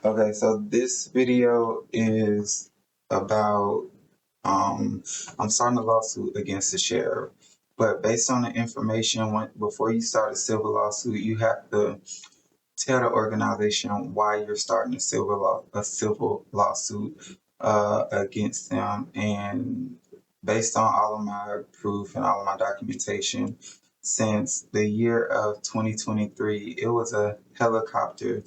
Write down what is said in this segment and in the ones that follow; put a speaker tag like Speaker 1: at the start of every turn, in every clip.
Speaker 1: Okay, so this video is about I'm starting a lawsuit against the sheriff, but based on the information, before you start a civil lawsuit, you have to tell the organization why you're starting a civil lawsuit against them, and based on all of my proof and all of my documentation, since the year of 2023, it was a helicopter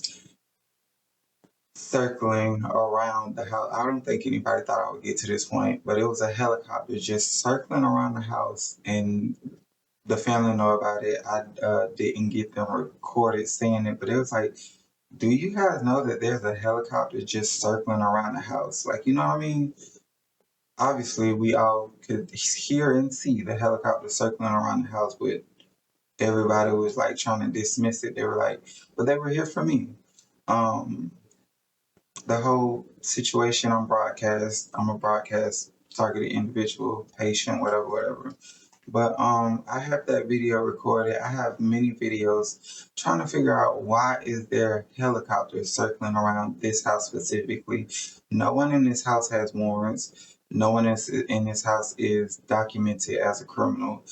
Speaker 1: circling around the house. I don't think anybody thought I would get to this point, but it was a helicopter just circling around the house, and the family know about it. I didn't get them recorded saying it, but it was like, do you guys know that there's a helicopter just circling around the house? Like, you know what I mean? Obviously, we all could hear and see the helicopter circling around the house, but everybody was like trying to dismiss it. They were like, but they were here for me. Um, the whole situation on broadcast, I'm a broadcast targeted individual, patient, whatever. But I have that video recorded. I have many videos trying to figure out why is there helicopters circling around this house specifically. No one in this house has warrants. No one in this house is documented as a criminal.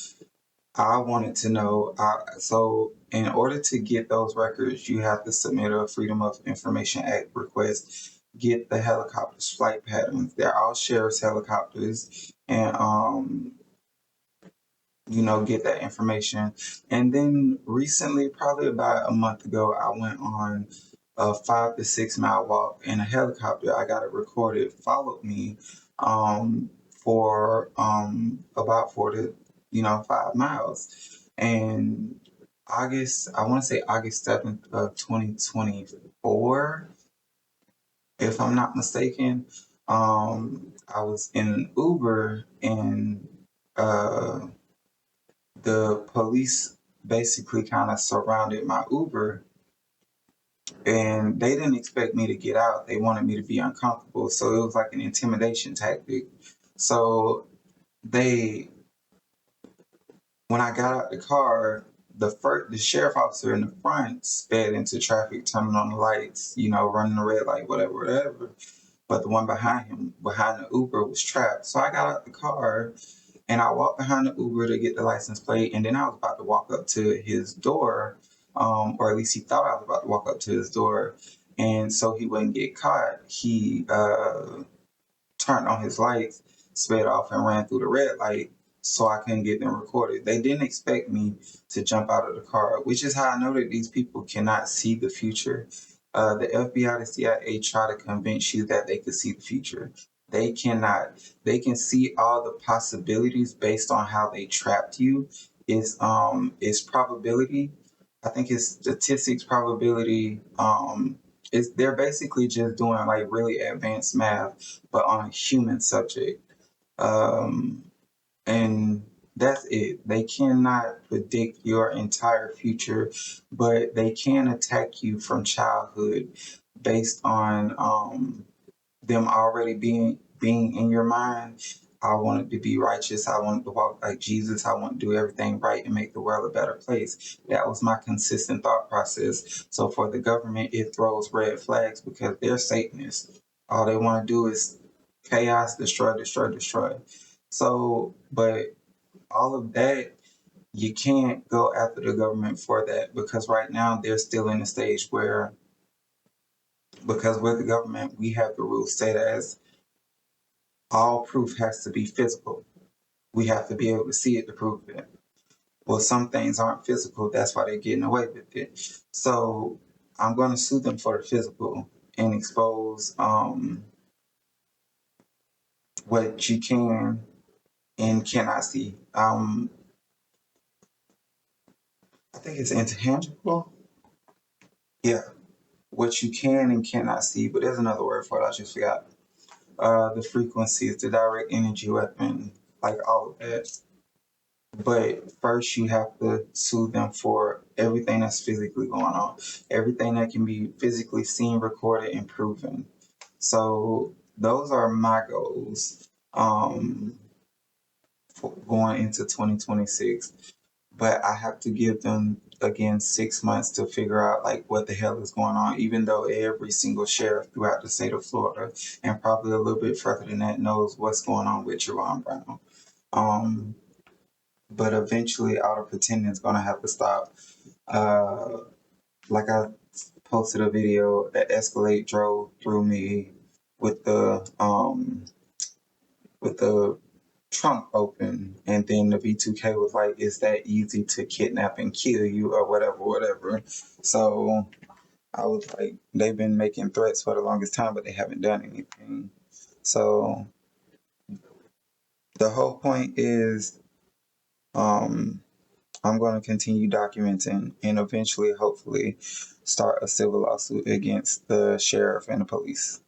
Speaker 1: I wanted to know. So, in order to get those records, you have to submit a Freedom of Information Act request. Get the helicopters' flight patterns. They're all sheriff's helicopters, and get that information. And then recently, probably about a month ago, I went on a 5 to 6 mile walk in a helicopter. I got it recorded, followed me for about 4 to 5 miles. And I want to say August 7th of 2024, if I'm not mistaken, I was in an Uber, and the police basically kind of surrounded my Uber, and they didn't expect me to get out. They wanted me to be uncomfortable. So it was like an intimidation tactic. So they, when I got out the car, the sheriff officer in the front sped into traffic, turning on the lights, running the red light, whatever. But the one behind him, behind the Uber, was trapped. So I got out the car and I walked behind the Uber to get the license plate, and then I was about to walk up to his door, or at least he thought I was about to walk up to his door, and so he wouldn't get caught. He turned on his lights, sped off, and ran through the red light, so I couldn't get them recorded. They didn't expect me to jump out of the car, which is how I know that these people cannot see the future. The FBI, the CIA try to convince you that they could see the future. They cannot. They can see all the possibilities based on how they trapped you. Is probability. I think it's statistics, probability. They're basically just doing like really advanced math, but on a human subject. Um, and that's it. They cannot predict your entire future, but they can attack you from childhood based on them already being in your mind. I wanted to be righteous. I wanted to walk like Jesus. I want to do everything right and make the world a better place. That was my consistent thought process. So for the government, it throws red flags because they're Satanists. All they want to do is chaos, destroy. So, but all of that, you can't go after the government for that, because right now they're still in a stage where, because with the government, we have the rules set as all proof has to be physical. We have to be able to see it to prove it. Well, some things aren't physical. That's why they're getting away with it. So I'm going to sue them for the physical and expose what you can and cannot see. I think it's intangible. Yeah, what you can and cannot see. But there's another word for it. I just forgot. The frequencies, the direct energy weapon, like all of that. But first, you have to sue them for everything that's physically going on, everything that can be physically seen, recorded, and proven. So those are my goals for going into 2026. But I have to give them again 6 months to figure out like what the hell is going on, even though every single sheriff throughout the state of Florida and probably a little bit further than that knows what's going on with Jerome Brown. But eventually all the pretending is gonna have to stop. Like I posted a video that Escalade drove through me with the trunk open, and then the V2K was like, "It's that easy to kidnap and kill you," or whatever. So I was like, they've been making threats for the longest time, but they haven't done anything. So the whole point is, I'm going to continue documenting and eventually, hopefully, start a civil lawsuit against the sheriff and the police.